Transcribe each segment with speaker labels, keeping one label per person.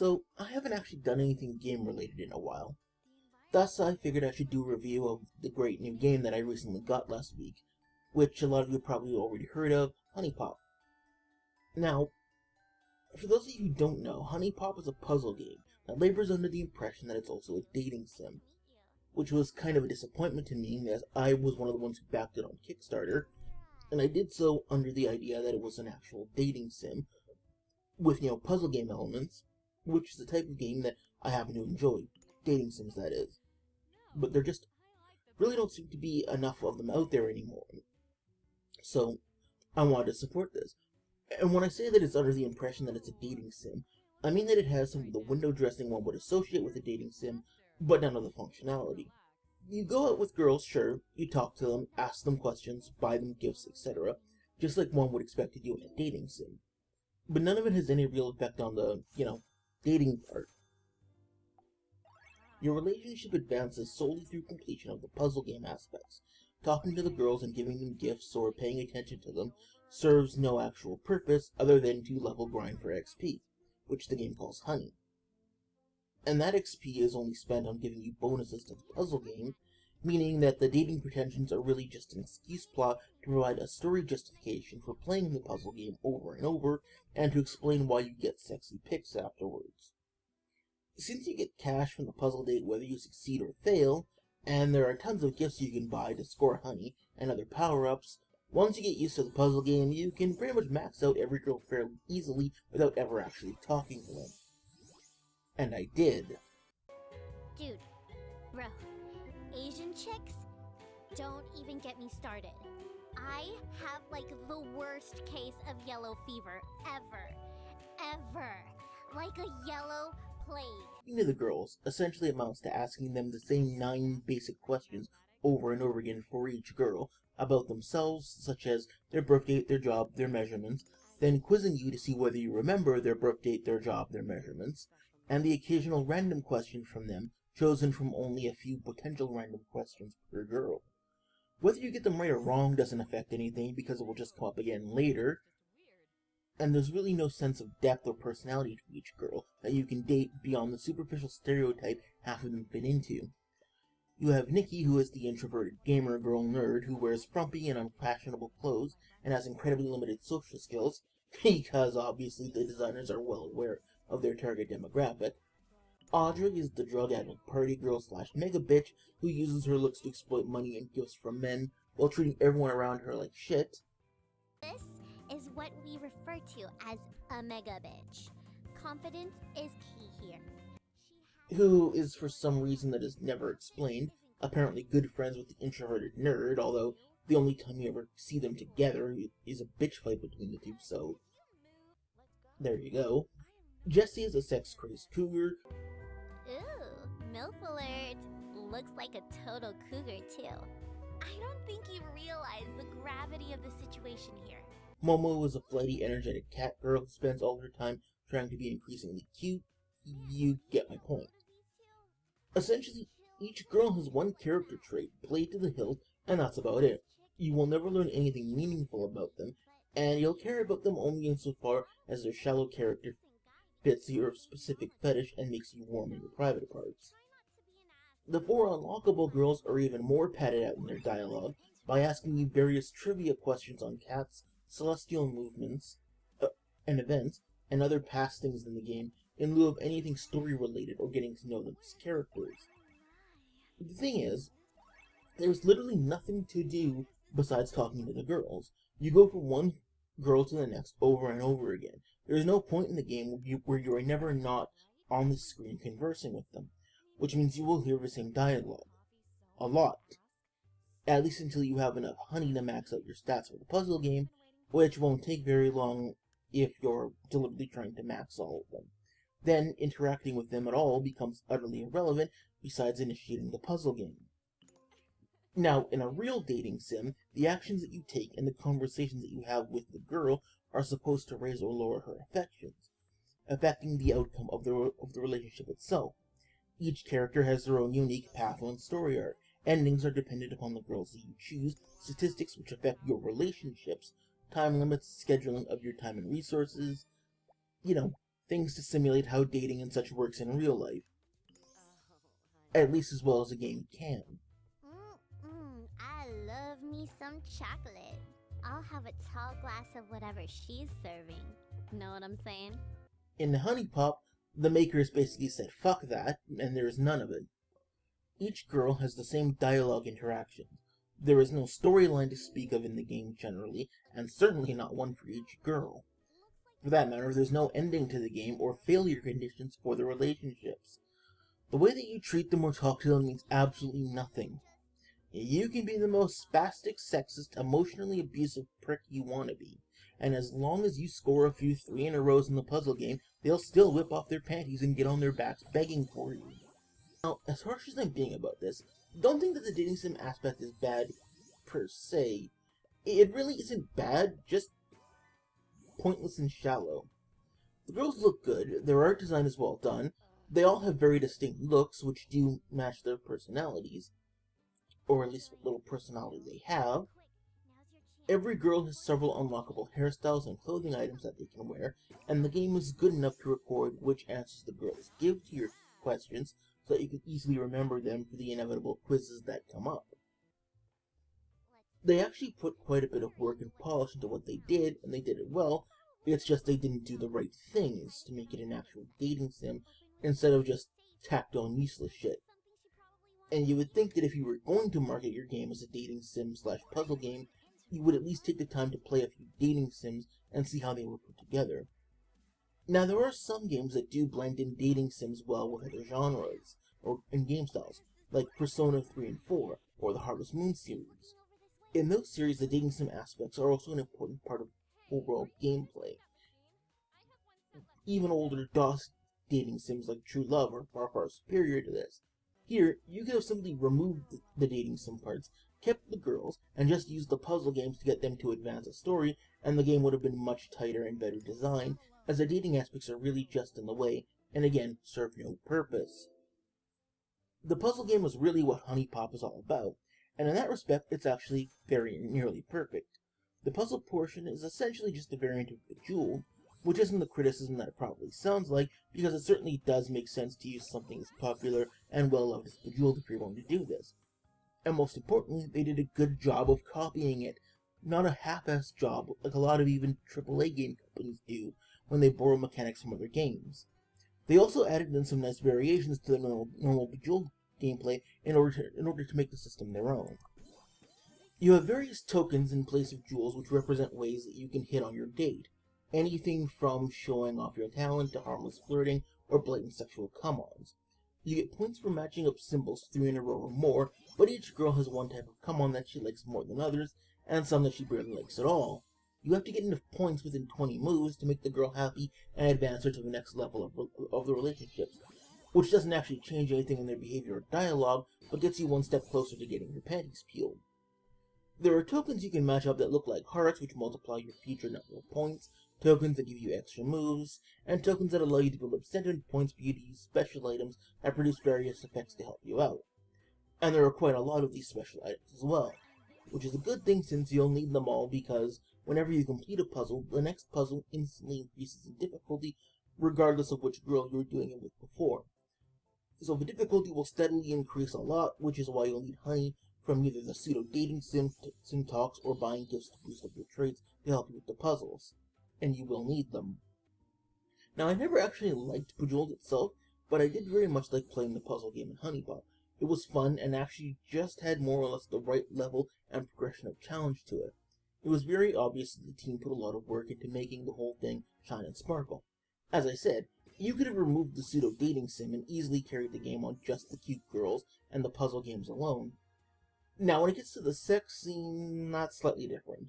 Speaker 1: So, I haven't actually done anything game-related in a while. Thus, I figured I should do a review of the great new game that I recently got last week, which a lot of you probably already heard of, HuniePop. Now, for those of you who don't know, HuniePop is a puzzle game that labors under the impression that it's also a dating sim, which was kind of a disappointment to me, as I was one of the ones who backed it on Kickstarter, and I did so under the idea that it was an actual dating sim, with, puzzle game elements, which is the type of game that I happen to enjoy. Dating sims, that is. But there just really don't seem to be enough of them out there anymore. So, I wanted to support this. And when I say that it's under the impression that it's a dating sim, I mean that it has some of the window dressing one would associate with a dating sim, but none of the functionality. You go out with girls, sure, you talk to them, ask them questions, buy them gifts, etc., just like one would expect to do in a dating sim. But none of it has any real effect on the, dating part. Your relationship advances solely through completion of the puzzle game aspects. Talking to the girls and giving them gifts or paying attention to them serves no actual purpose other than to level grind for XP, which the game calls honey. And that XP is only spent on giving you bonuses to the puzzle game, meaning that the dating pretensions are really just an excuse plot to provide a story justification for playing the puzzle game over and over, and to explain why you get sexy pics afterwards. Since you get cash from the puzzle date whether you succeed or fail, and there are tons of gifts you can buy to score honey and other power-ups, once you get used to the puzzle game, you can pretty much max out every girl fairly easily without ever actually talking to them. And I did.
Speaker 2: Dude, bro, Asian chicks? Don't even get me started. I have like the worst case of yellow fever ever. Like a yellow plague.
Speaker 1: Talking to the girls essentially amounts to asking them the same 9 basic questions over and over again for each girl about themselves, such as their birth date, their job, their measurements, then quizzing you to see whether you remember their birth date, their job, their measurements, and the occasional random question from them, chosen from only a few potential random questions per girl. Whether you get them right or wrong doesn't affect anything because it will just come up again later, and there's really no sense of depth or personality to each girl that you can date beyond the superficial stereotype half of them fit into. You have Nikki, who is the introverted gamer girl nerd who wears frumpy and unfashionable clothes and has incredibly limited social skills, because obviously the designers are well aware of their target demographic. Audrey is the drug-addled party girl slash mega bitch who uses her looks to exploit money and gifts from men while treating everyone around her like shit.
Speaker 2: This is what we refer to as a mega bitch. Confidence is key here.
Speaker 1: Who is, for some reason that is never explained, apparently good friends with the introverted nerd, although the only time you ever see them together is a bitch fight between the two, so there you go. Jessie is a sex-crazed cougar.
Speaker 2: Ooh, MILF alert. Looks like a total cougar too. I don't think you realize the gravity of the situation here.
Speaker 1: Momo is a flighty, energetic cat girl who spends all her time trying to be increasingly cute. You get my point. Essentially, each girl has one character trait, played to the hilt, and that's about it. You will never learn anything meaningful about them, and you'll care about them only insofar as their shallow character fits your specific fetish and makes you warm in your private parts. The 4 unlockable girls are even more padded out in their dialogue by asking you various trivia questions on cats, celestial movements, and events, and other past things in the game in lieu of anything story-related or getting to know them as characters. The thing is, there's literally nothing to do besides talking to the girls. You go from one girl to the next over and over again. There's no point in the game where you are never not on the screen conversing with them, which means you will hear the same dialogue. A lot. At least until you have enough honey to max out your stats for the puzzle game, which won't take very long if you're deliberately trying to max all of them. Then, interacting with them at all becomes utterly irrelevant besides initiating the puzzle game. Now, in a real dating sim, the actions that you take and the conversations that you have with the girl are supposed to raise or lower her affections, affecting the outcome of the relationship itself. Each character has their own unique path and story arc. Endings are dependent upon the girls that you choose, statistics which affect your relationships, time limits, scheduling of your time and resources, things to simulate how dating and such works in real life. At least as well as a game can.
Speaker 2: I love me some chocolate. I'll have a tall glass of whatever she's serving. Know what I'm saying?
Speaker 1: In HuniePop, the makers basically said fuck that, and there is none of it. Each girl has the same dialogue interactions. There is no storyline to speak of in the game generally, and certainly not one for each girl. For that matter, there's no ending to the game or failure conditions for the relationships. The way that you treat them or talk to them means absolutely nothing. You can be the most spastic, sexist, emotionally abusive prick you want to be, and as long as you score a few 3-in-a-rows in the puzzle game, they'll still whip off their panties and get on their backs begging for you. Now, as harsh as I'm being about this, don't think that the dating sim aspect is bad per se. It really isn't bad, just pointless and shallow. The girls look good, their art design is well done, they all have very distinct looks which do match their personalities, or at least what little personality they have. Every girl has several unlockable hairstyles and clothing items that they can wear, and the game is good enough to record which answers the girls give to your questions so that you can easily remember them for the inevitable quizzes that come up. They actually put quite a bit of work and polish into what they did, and they did it well. It's just they didn't do the right things to make it an actual dating sim instead of just tacked on useless shit. And you would think that if you were going to market your game as a dating sim slash puzzle game, you would at least take the time to play a few dating sims and see how they were put together. Now, there are some games that do blend in dating sims well with other genres and game styles, like Persona 3 and 4, or the Harvest Moon series. In those series, the dating sim aspects are also an important part of overall gameplay. Even older DOS dating sims like True Love are far superior to this. Here, you could have simply removed the dating sim parts, kept the girls, and just used the puzzle games to get them to advance a story, and the game would have been much tighter and better designed, as the dating aspects are really just in the way, and again, serve no purpose. The puzzle game was really what HuniePop is all about, and in that respect, it's actually very nearly perfect. The puzzle portion is essentially just a variant of Bejeweled, which isn't the criticism that it probably sounds like, because it certainly does make sense to use something as popular and well-loved as Bejeweled if you're going to do this. And most importantly, they did a good job of copying it, not a half-assed job like a lot of even AAA game companies do when they borrow mechanics from other games. They also added in some nice variations to the normal Bejeweled gameplay in order to make the system their own. You have various tokens in place of jewels which represent ways that you can hit on your date. Anything from showing off your talent to harmless flirting or blatant sexual come-ons. You get points for matching up symbols 3 in a row or more, but each girl has one type of come-on that she likes more than others, and some that she barely likes at all. You have to get enough points within 20 moves to make the girl happy and advance her to the next level of the relationships, which doesn't actually change anything in their behavior or dialogue, but gets you one step closer to getting your panties peeled. There are tokens you can match up that look like hearts, which multiply your future number of points, tokens that give you extra moves, and tokens that allow you to build up sentiment points for you to use special items that produce various effects to help you out. And there are quite a lot of these special items as well, which is a good thing since you'll need them all because whenever you complete a puzzle, the next puzzle instantly increases in difficulty regardless of which girl you were doing it with before. So the difficulty will steadily increase a lot, which is why you'll need honey from either the pseudo-dating sim talks or buying gifts to boost up your traits to help you with the puzzles. And you will need them. Now, I never actually liked Bejeweled itself, but I did very much like playing the puzzle game in HuniePop. It was fun and actually just had more or less the right level and progression of challenge to it. It was very obvious that the team put a lot of work into making the whole thing shine and sparkle. As I said, you could have removed the pseudo-dating sim and easily carried the game on just the cute girls and the puzzle games alone. Now, when it gets to the sex scene, that's slightly different.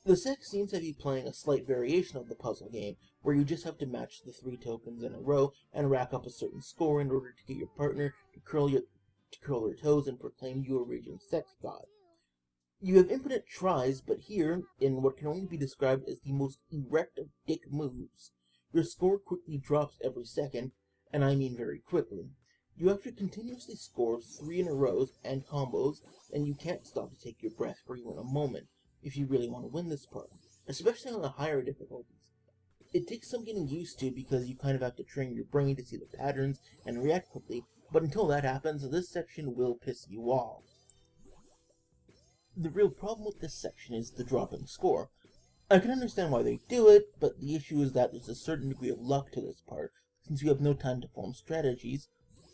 Speaker 1: The sex scenes have you playing a slight variation of the puzzle game, where you just have to match the 3 tokens in a row and rack up a certain score in order to get your partner to curl their toes and proclaim you a raging sex god. You have infinite tries, but here, in what can only be described as the most erect of dick moves, your score quickly drops every second, and I mean very quickly. You have to continuously score 3 in a row and combos, and you can't stop to take your breath for even a moment if you really want to win this part, especially on the higher difficulties. It takes some getting used to because you kind of have to train your brain to see the patterns and react quickly, but until that happens, this section will piss you off. The real problem with this section is the dropping score. I can understand why they do it, but the issue is that there's a certain degree of luck to this part, since you have no time to form strategies.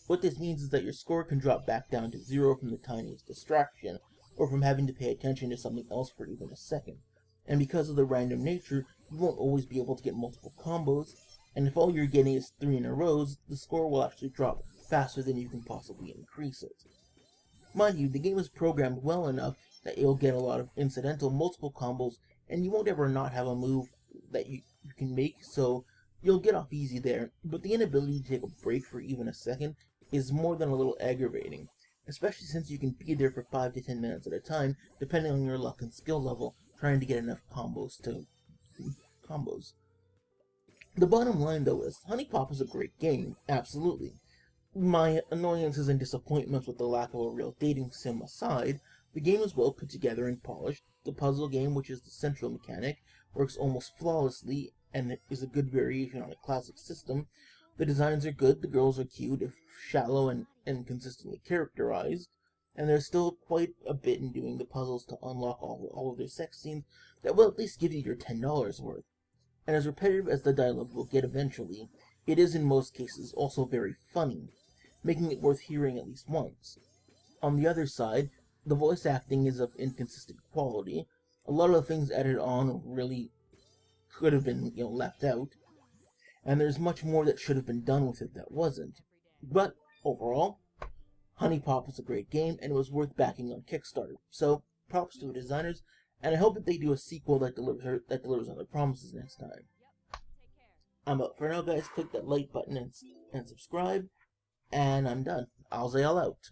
Speaker 1: What this means is that your score can drop back down to 0 from the tiniest distraction, or from having to pay attention to something else for even a second. And because of the random nature, you won't always be able to get multiple combos, and if all you're getting is 3 in a row, the score will actually drop faster than you can possibly increase it. Mind you, the game is programmed well enough that you'll get a lot of incidental multiple combos, and you won't ever not have a move that you can make, so you'll get off easy there, but the inability to take a break for even a second is more than a little aggravating, especially since you can be there for 5 to 10 minutes at a time, depending on your luck and skill level, trying to get enough combos. The bottom line, though, is HuniePop is a great game, absolutely. My annoyances and disappointments with the lack of a real dating sim aside, the game is well put together and polished. The puzzle game, which is the central mechanic, works almost flawlessly and is a good variation on a classic system. The designs are good, the girls are cute, if shallow and inconsistently characterized, and there's still quite a bit in doing the puzzles to unlock all of their sex scenes that will at least give you your $10 worth. And as repetitive as the dialogue will get eventually, it is in most cases also very funny, making it worth hearing at least once. On the other side, the voice acting is of inconsistent quality. A lot of the things added on really could have been, left out, and there's much more that should have been done with it that wasn't. But overall, HuniePop is a great game, and it was worth backing on Kickstarter. So, props to the designers, and I hope that they do a sequel that delivers on their promises next time. I'm out for now, guys. Click that like button and subscribe, and I'm done. I'll say all out.